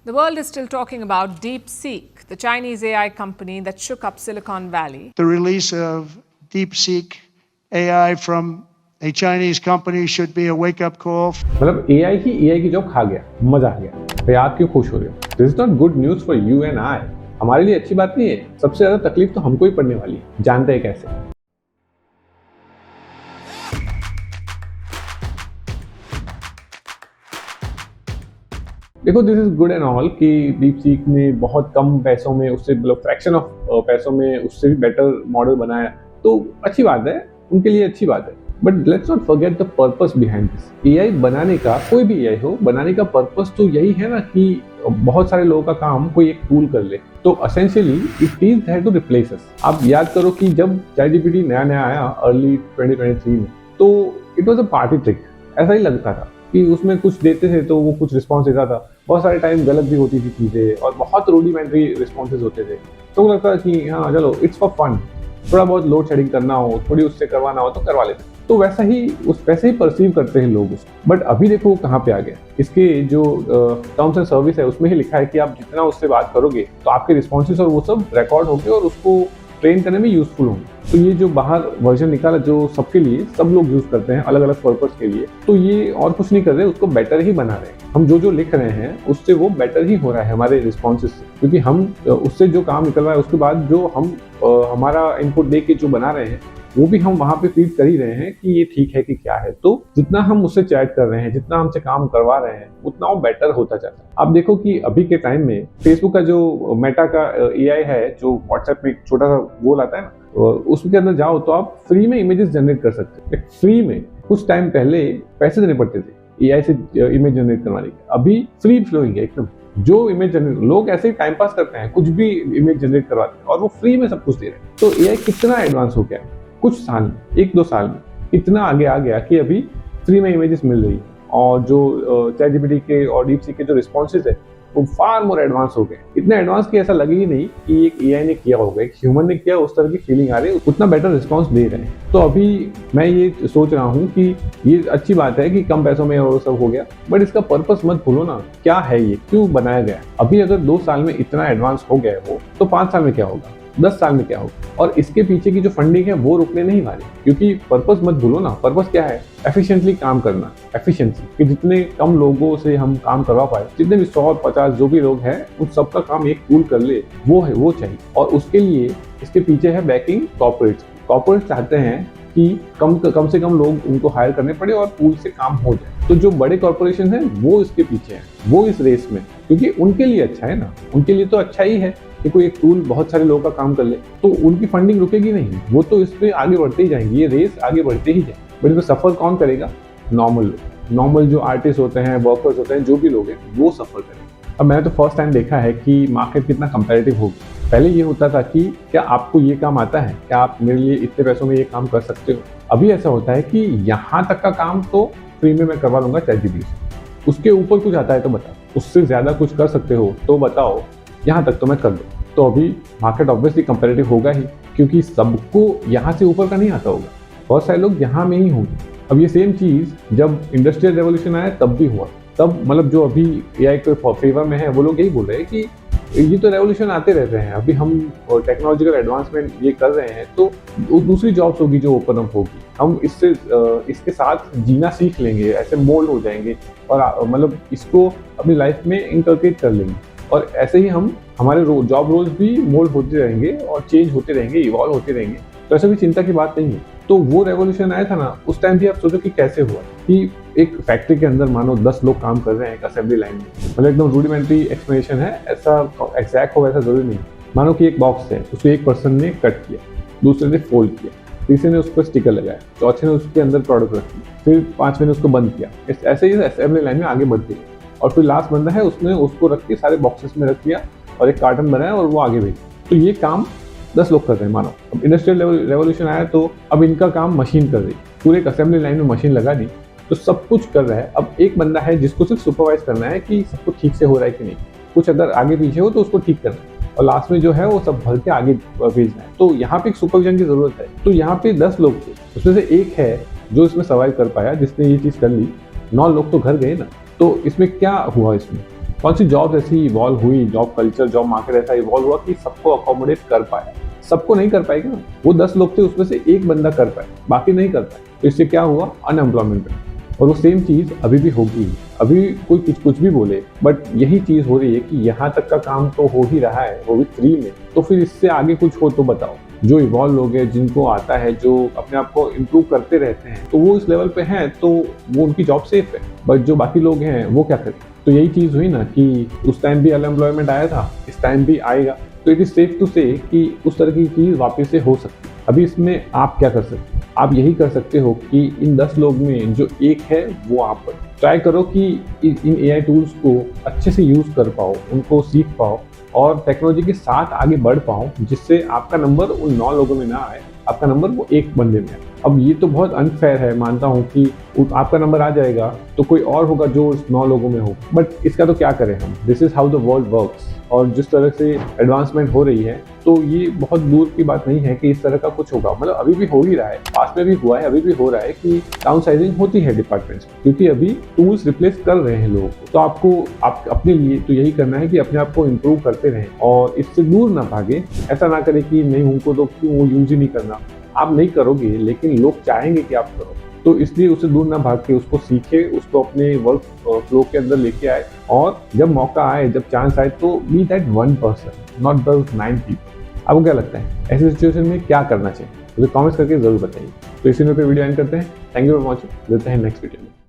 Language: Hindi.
The world is still talking about DeepSeek, the Chinese AI company that shook up Silicon Valley. The release of DeepSeek AI from a Chinese company should be a wake-up call. मतलब AI की जॉब खा गया, मजा आ गया। भाई आप क्यों खुश हो रहे हो? This is not good news for you and I. हमारे लिए अच्छी बात नहीं है। सबसे ज्यादा तकलीफ तो हमको ही पड़ने वाली है। जानते हैं कैसे? देखो, this is good and all कि डीपसीक ने बहुत कम पैसों में, उससे मतलब फ्रैक्शन ऑफ पैसों में उससे भी बेटर मॉडल बनाया, तो अच्छी बात है, उनके लिए अच्छी बात है। But let's not forget the purpose behind this. AI बनाने का, कोई भी एआई हो, बनाने का पर्पस तो यही है ना कि बहुत सारे लोगों का काम कोई एक टूल कर ले। तो essentially it is there to replace us. आप याद करो कि जब चैटजीपीटी नया नया आया अर्ली 2023 में, तो it was a party trick. ऐसा ही लगता था कि उसमें कुछ देते थे तो वो कुछ रिस्पॉन्स देता था। बहुत सारे टाइम गलत भी होती थी चीज़ें और बहुत रूडिमेंट्री रिस्पॉन्सेज होते थे। तो लगता था कि हाँ चलो इट्स फॉर फन, थोड़ा बहुत लोड शेडिंग करना हो, थोड़ी उससे करवाना हो तो करवा लेते। तो वैसे ही परसीव करते हैं लोग उसको। बट अभी देखो वो कहाँ पे आ गया। इसके जो टर्म्स एंड सर्विस है उसमें ही लिखा है कि आप जितना उससे बात करोगे तो आपके रिस्पॉन्सेज और वो सब रिकॉर्ड होंगे और उसको ट्रेन करने में यूजफुल होंगे। तो ये जो बाहर वर्जन निकाला जो सबके लिए, सब लोग यूज करते हैं अलग अलग पर्पस के लिए, तो ये और कुछ नहीं कर रहे, उसको बेटर ही बना रहे हैं। हम जो लिख रहे हैं उससे वो बेटर ही हो रहा है हमारे रिस्पॉन्सेज से, क्योंकि हम उससे जो काम निकल रहा है उसके बाद जो हम हमारा इनपुट दे के जो बना रहे हैं वो भी हम वहां पे फीड कर ही रहे हैं कि ये ठीक है कि क्या है। तो जितना हम उससे चैट कर रहे हैं, जितना हमसे काम करवा रहे हैं, उतना वो बेटर होता जाता है। आप देखो कि अभी के टाइम में फेसबुक का जो मेटा का एआई है, जो व्हाट्सएप में एक छोटा सा गोल आता है ना, उसके अंदर जाओ तो आप फ्री में इमेजेस जनरेट कर सकते हैं। फ्री में। कुछ टाइम पहले पैसे देने पड़ते थे एआई से इमेज जनरेट करवाने के। अभी फ्री फ्लोइंग है एकदम। जो इमेज जनरेट, लोग ऐसे ही टाइम पास करते हैं, कुछ भी इमेज जनरेट करवाते हैं और वो फ्री में सब कुछ दे रहे हैं। तो एआई कितना एडवांस हो गया है कुछ साल में, 1-2 साल में इतना आगे आ गया कि अभी फ्री में इमेजेस मिल रही है। और जो चैटजीपीटी के और डीपसीक के जो रिस्पॉन्सेज है वो फार मोर एडवांस हो गए। इतना एडवांस कि ऐसा लगे ही नहीं कि एक एआई ने किया होगा, एक ह्यूमन ने किया, उस तरह की फीलिंग आ रही है। उतना बेटर रिस्पॉन्स दे रहे हैं। तो अभी मैं ये सोच रहा हूँ कि ये अच्छी बात है कि कम पैसों में और सब हो गया, बट इसका पर्पस मत भूलो ना। क्या है ये, क्यों बनाया गया? अभी अगर 2 साल में इतना एडवांस हो गया है वो, तो 5 साल में क्या होगा, 10 साल में क्या होगा? और इसके पीछे की जो फंडिंग है वो रुकने नहीं वाली, क्योंकि पर्पस मत भूलो ना। पर्पस क्या है? एफिशिएंटली काम करना, एफिशिएंसी, कि जितने कम लोगों से हम काम करवा पाए, जितने भी 100-50 जो भी लोग हैं उन सबका काम एक टूल कर ले, वो चाहिए। और उसके लिए इसके पीछे है बैकिंग कॉर्पोरेट्स। कॉर्पोरेट्स चाहते हैं कि कम से कम लोग उनको हायर करने पड़े और टूल से काम हो जाए। तो जो बड़े कॉर्पोरेशन हैं वो इसके पीछे हैं, वो इस रेस में, क्योंकि उनके लिए अच्छा है ना। उनके लिए तो अच्छा ही है कि कोई एक टूल बहुत सारे लोगों का काम कर ले, तो उनकी फंडिंग रुकेगी नहीं, वो तो इस पे आगे बढ़ते ही जाएंगे, ये रेस आगे बढ़ते ही जाए। बट इसमें सफर कौन करेगा? नॉर्मल लोग, नॉर्मल जो आर्टिस्ट होते हैं, वर्कर्स होते हैं, जो भी लोग हैं वो सफर करेंगे। अब मैंने तो फर्स्ट टाइम देखा है कि मार्केट कितना कंपेरेटिव होगी। पहले ये होता था कि क्या आपको ये काम आता है, क्या आप मेरे लिए इतने पैसों में ये काम कर सकते हो। अभी ऐसा होता है कि यहाँ तक का काम तो फ्री में मैं करवा लूंगा चैटजीपीटी से, उसके ऊपर कुछ आता है तो बताओ, उससे ज्यादा कुछ कर सकते हो तो बताओ, यहाँ तक तो मैं कर दूँ। तो अभी मार्केट ऑब्वियसली कंपेरेटिव होगा ही, क्योंकि सबको यहाँ से ऊपर का नहीं आता होगा, बहुत सारे लोग यहाँ में ही होंगे। अब ये सेम चीज़ जब इंडस्ट्रियल रेवोल्यूशन आया तब भी हुआ। तब मतलब जो अभी एआई के फेवर में है वो लोग यही बोल रहे हैं कि ये तो रेवोल्यूशन आते रहते हैं, अभी हम टेक्नोलॉजिकल एडवांसमेंट ये कर रहे हैं तो दूसरी जॉब्स होगी जो ओपन अप होगी, हम इसके साथ जीना सीख लेंगे, ऐसे मोल्ड हो जाएंगे और मतलब इसको अपनी लाइफ में इंटरप्रेट कर लेंगे। और ऐसे ही हमारे जॉब रोल्स भी मोल्ड होते रहेंगे और चेंज होते रहेंगे, इवॉल्व होते रहेंगे। तो ऐसा भी चिंता की बात नहीं है। तो वो रेवोल्यूशन आया था ना, उस टाइम भी आप सोचो कि कैसे हुआ कि एक फैक्ट्री के अंदर मानो 10 लोग काम कर रहे हैं एक असेंबली लाइन में। मतलब एकदम रूडिमेंट्री एक्सप्लेनेशन है, ऐसा एग्जैक्ट हो ऐसा जरूरी नहीं। मानो कि एक बॉक्स है, उसको एक पर्सन ने कट किया, दूसरे ने फोल्ड किया, तीसरे ने उस पर स्टिकर लगाया, चौथे ने उसके अंदर प्रोडक्ट रख दिया, फिर 5वें ने उसको बंद किया। ऐसे ही असेंबली लाइन में आगे बढ़ती है। और फिर लास्ट बंदा है, उसने उसको रख के सारे बॉक्सेस में रख दिया और एक कार्टन बनाया और वो आगे भेज। तो ये काम 10 लोग कर रहे हैं मानो। अब इंडस्ट्रियल रेवोल्यूशन आया तो अब इनका काम मशीन कर रही, पूरे एक असेंबली लाइन में मशीन लगा दी, तो सब कुछ कर रहा है। अब एक बंदा है जिसको सिर्फ सुपरवाइज करना है कि सब कुछ ठीक से हो रहा है कि नहीं, कुछ अगर आगे पीछे हो तो उसको ठीक करना है, और लास्ट में जो है वो सब भर के आगे भेजना है। तो यहाँ पे एक सुपरविजन की जरूरत है। तो यहाँ पे 10 लोग थे, उसमें से एक है जो इसमें सर्वाइव कर पाया, जिसने ये चीज कर ली। 9 लोग तो घर गए ना। तो इसमें क्या हुआ? इसमें कौन सी जॉब ऐसी इवॉल्व हुई, जॉब कल्चर, जॉब मार्केट ऐसा इवॉल्व हुआ कि सबको अकोमोडेट कर पाया। सबको नहीं कर पाएगा, वो 10 लोग थे उसमें से एक बंदा कर पाए, बाकी नहीं कर पाए। तो इससे क्या हुआ, अनएम्प्लॉयमेंट में। और वो सेम चीज़ अभी भी होगी। अभी कोई कुछ भी बोले, बट यही चीज़ हो रही है कि यहाँ तक का काम तो हो ही रहा है, वो भी फ्री में। तो फिर इससे आगे कुछ हो तो बताओ। जो इवॉल्व लोग हैं, जिनको आता है, जो अपने आप को इम्प्रूव करते रहते हैं, तो वो इस लेवल पे हैं, तो वो उनकी जॉब सेफ है। बट जो बाकी लोग हैं वो क्या करें। तो यही चीज़ हुई ना कि उस टाइम भी अनएम्प्लॉयमेंट आया था, इस टाइम भी आएगा। तो इट इज़ सेफ टू से कि उस तरह की चीज़ वापस से हो सकती है। अभी इसमें आप क्या कर सकते हो, आप यही कर सकते हो कि इन 10 लोग में जो एक है वो आप बनो। ट्राई करो कि इन AI टूल्स को अच्छे से यूज़ कर पाओ, उनको सीख पाओ और टेक्नोलॉजी के साथ आगे बढ़ पाओ, जिससे आपका नंबर उन 9 लोगों में ना आए, आपका नंबर वो एक बंदे में आए। अब ये तो बहुत अनफेयर है, मानता हूँ कि आपका नंबर आ जाएगा तो कोई और होगा जो इस 9 लोगों में हो, बट इसका तो क्या करें हम। This is how the world works. और जिस तरह से एडवांसमेंट हो रही है, तो ये बहुत दूर की बात नहीं है कि इस तरह का कुछ होगा। मतलब अभी भी हो ही रहा है, पास्ट में भी हुआ है, अभी भी हो रहा है कि डाउन साइजिंग होती है डिपार्टमेंट्स में, क्योंकि अभी टूल्स रिप्लेस कर रहे हैं लोगों को। तो आपको अपने लिए तो यही करना है कि अपने आप को इम्प्रूव करते रहें और इससे दूर ना भागे। ऐसा ना करें कि नहीं, उनको तो क्यों यूज ही नहीं करना। आप नहीं करोगे, लेकिन लोग चाहेंगे कि आप करो। तो इसलिए उससे दूर ना भाग के उसको सीखे, उसको अपने वर्क फ्लो के अंदर लेके आए, और जब मौका आए, जब चांस आए, तो be that 1%, not the 9 people. आपको क्या लगता है ऐसी सिचुएशन में क्या करना चाहिए, मुझे कमेंट्स करके जरूर बताइए। तो इसी में वीडियो एंड करते हैं। थैंक यू फॉर वॉचिंग, मिलते हैं नेक्स्ट वीडियो में।